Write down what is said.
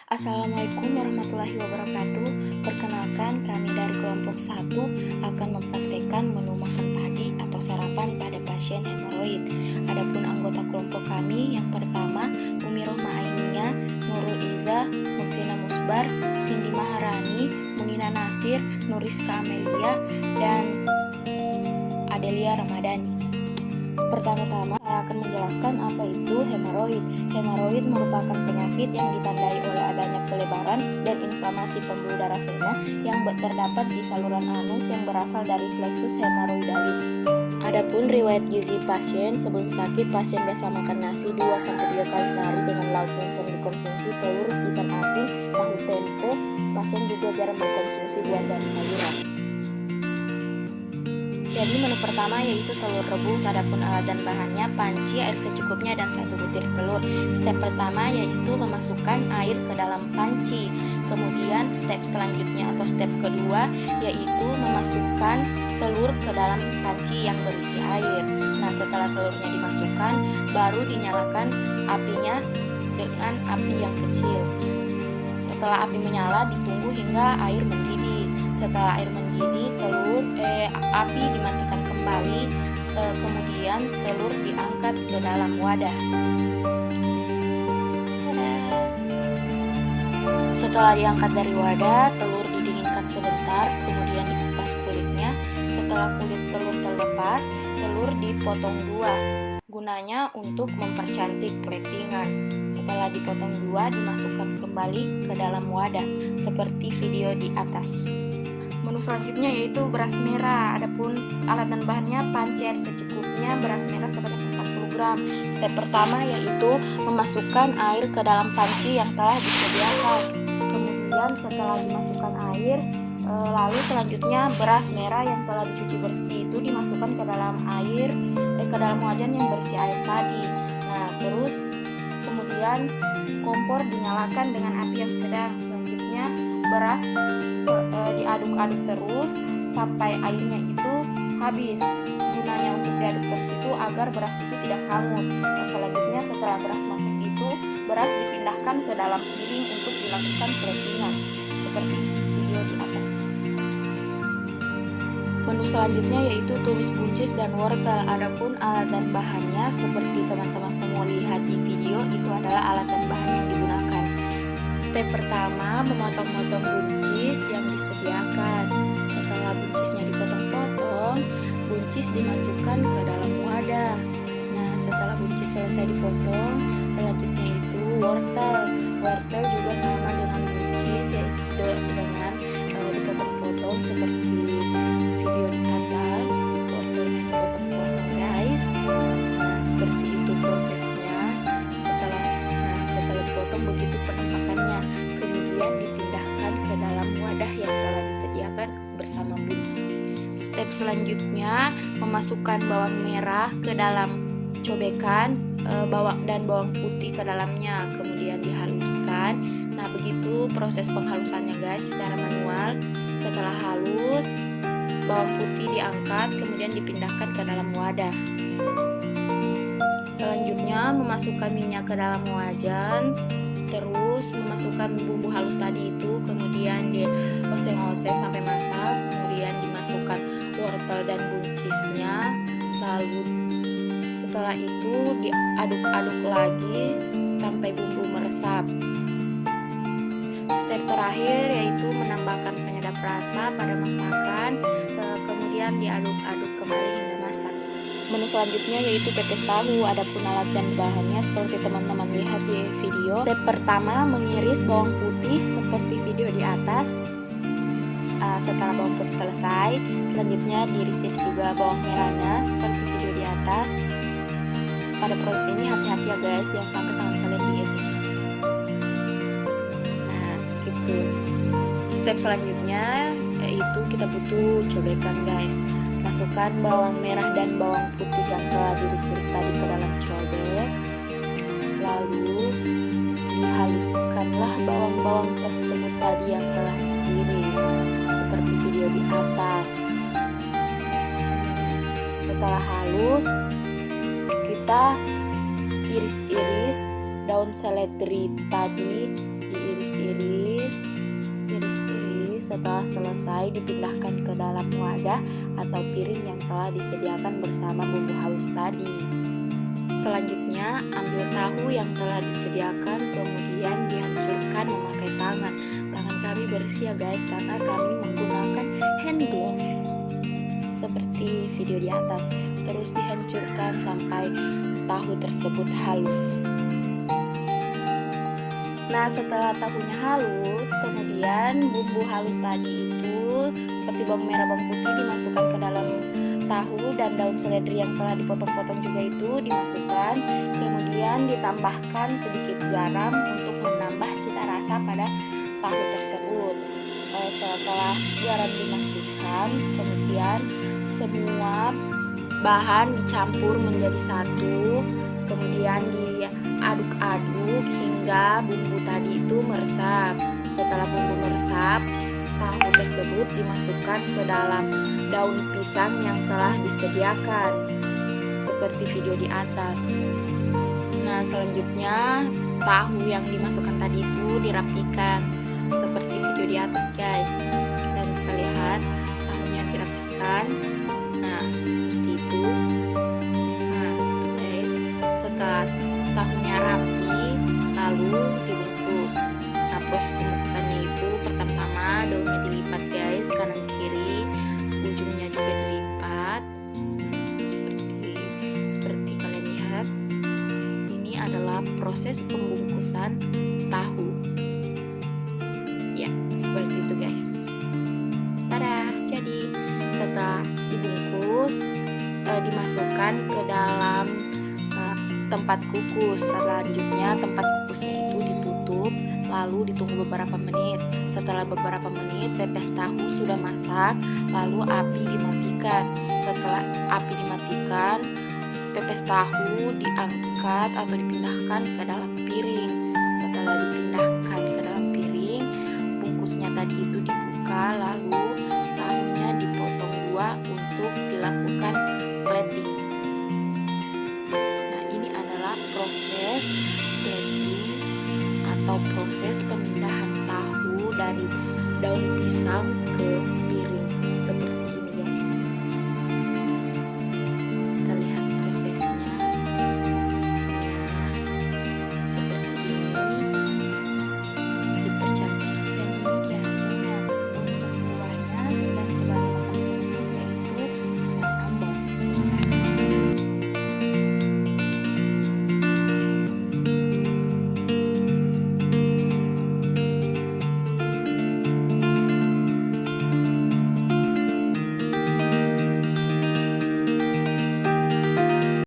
Assalamualaikum warahmatullahi wabarakatuh. Perkenalkan, kami dari kelompok 1 akan mempraktekkan menu makan pagi atau sarapan pada pasien hemoroid. Adapun anggota kelompok kami yang pertama, Umi Rohma Ainia, Nurul Iza, Mutsina Musbar, Cindy Maharani, Munina Nasir, Nuriska Amelia, dan Adelia Ramadhani. Pertama-tama saya akan menjelaskan apa itu hemoroid. Hemoroid merupakan penyakit yang ditandai oleh adanya pelebaran dan inflamasi pembuluh darah vena yang terdapat di saluran anus yang berasal dari plexus hemoroidalis. Adapun riwayat gizi pasien, sebelum sakit pasien biasa makan nasi 2-3 kali sehari dengan lauk yang sering dikonsumsi telur, ikan asin, tahu tempe. Pasien juga jarang mengkonsumsi buah dan sayuran. Jadi menu pertama yaitu telur rebus, adapun alat dan bahannya panci, air secukupnya, dan 1 butir telur. Step pertama yaitu memasukkan air ke dalam panci. Kemudian step selanjutnya atau step kedua yaitu memasukkan telur ke dalam panci yang berisi air. Nah, setelah telurnya dimasukkan, baru dinyalakan apinya dengan api yang kecil. Setelah api menyala, ditunggu hingga air mendidih. Setelah air mendidih, api dimatikan kembali, kemudian telur diangkat ke dalam wadah. Setelah diangkat dari wadah, telur didinginkan sebentar, kemudian dikupas kulitnya. Setelah kulit telur terlepas, telur dipotong 2, gunanya untuk mempercantik platingan. Setelah dipotong 2, dimasukkan kembali ke dalam wadah seperti video di atas. Menu selanjutnya yaitu beras merah. Adapun alat dan bahannya panci air secukupnya, beras merah sebanyak 40 gram. Step pertama yaitu memasukkan air ke dalam panci yang telah disediakan. Kemudian setelah dimasukkan air, lalu selanjutnya beras merah yang telah dicuci bersih itu dimasukkan ke dalam air, ke dalam wajan yang berisi air tadi. Nah, terus kemudian kompor dinyalakan dengan api yang sedang. Selanjutnya beras diaduk-aduk terus sampai airnya itu habis. Gunanya untuk diaduk terus itu agar beras itu tidak hangus. Nah, selanjutnya setelah beras masak itu, beras dipindahkan ke dalam piring untuk dilakukan platingan seperti video di atas. Menu selanjutnya yaitu tumis buncis dan wortel. Adapun alat dan bahannya seperti teman-teman semua lihat di video, itu adalah alat dan bahan yang digunakan. Step pertama, memotong-motong buncis yang disediakan. Setelah buncisnya dipotong-potong, buncis dimasukkan ke dalam wadah. Nah, setelah buncis selesai dipotong, selanjutnya itu wortel. Wortel juga sama dengan buncis, yaitu dengan dipotong-potong seperti video di atas. Wortelnya dipotong-potong, guys. Nah, seperti itu prosesnya. Setelah dipotong, begitu penampakannya. Kemudian dipindahkan ke dalam wadah yang telah disediakan bersama buncis. Step selanjutnya, memasukkan bawang merah ke dalam cobekan, dan bawang putih ke dalamnya, kemudian dihaluskan. Nah, begitu proses penghalusannya, guys, secara manual. Setelah halus, bawang putih diangkat, kemudian dipindahkan ke dalam wadah. Selanjutnya memasukkan minyak ke dalam wajan, terus memasukkan bumbu halus tadi itu, kemudian dioseng-oseng sampai masak, kemudian dimasukkan wortel dan buncisnya, lalu setelah itu diaduk-aduk lagi sampai bumbu meresap. Step terakhir yaitu menambahkan penyedap rasa pada masakan, kemudian diaduk-aduk kembali hingga masak. Menu selanjutnya yaitu pepes tahu. Adapun alat dan bahannya seperti teman-teman lihat di video. Step pertama, mengiris bawang putih seperti video di atas. Setelah bawang putih selesai, selanjutnya diiris-iris juga bawang merahnya seperti video di atas. Pada proses ini hati-hati ya, guys, jangan sampai tangan kalian diiris. Nah, gitu. Step selanjutnya yaitu kita butuh cobekan, guys. Masukkan bawang merah dan bawang putih yang telah diiris-iris tadi ke dalam cobek. Lalu dihaluskanlah bawang-bawang tersebut tadi yang telah diiris seperti video di atas. Setelah halus, kita iris-iris daun seledri tadi, diiris Iris-iris. Setelah selesai, dipindahkan ke dalam wadah atau piring yang telah disediakan bersama bumbu halus tadi. Selanjutnya, ambil tahu yang telah disediakan, kemudian dihancurkan memakai tangan. Tangan kami bersih ya guys, karena kami menggunakan hand glove seperti video di atas. Terus dihancurkan sampai tahu tersebut halus. Nah, setelah tahunya halus, kemudian bumbu halus tadi itu seperti bawang merah, bawang putih dimasukkan ke dalam tahu, dan daun seledri yang telah dipotong-potong juga itu dimasukkan. Kemudian ditambahkan sedikit garam untuk menambah cita rasa pada tahu tersebut. Setelah garam dimasukkan, kemudian semua bahan dicampur menjadi satu, kemudian diaduk-aduk hingga bumbu tadi itu meresap. Setelah bumbu meresap, tahu tersebut dimasukkan ke dalam daun pisang yang telah disediakan seperti video di atas. Nah, selanjutnya tahu yang dimasukkan tadi itu dirapikan seperti video di atas guys. Kalian bisa lihat tahunya dirapikan. Nah, seperti itu. Nah, guys, setelah tahunya rapi, lalu dibungkus. Nah, proses pembungkusannya itu pertama-tama daunnya dilipat guys, kanan kiri, ujungnya juga dilipat. Seperti kalian lihat, ini adalah proses pembungkusan tahu. Ya, seperti itu guys. Tada, jadi setelah dibungkus, dimasukkan ke dalam tempat kukus. Selanjutnya tempat kukusnya itu ditutup, lalu ditunggu beberapa menit. Setelah beberapa menit pepes tahu sudah masak, lalu api dimatikan. Setelah api dimatikan, pepes tahu diangkat atau dipindahkan ke dalam piring. Setelah dipindahkan ke dalam piring, bungkusnya tadi itu dibuka, lalu tahunya dipotong dua untuk dilakukan plating. Proses plating atau proses pemindahan tahu dari daun pisang ke piring seperti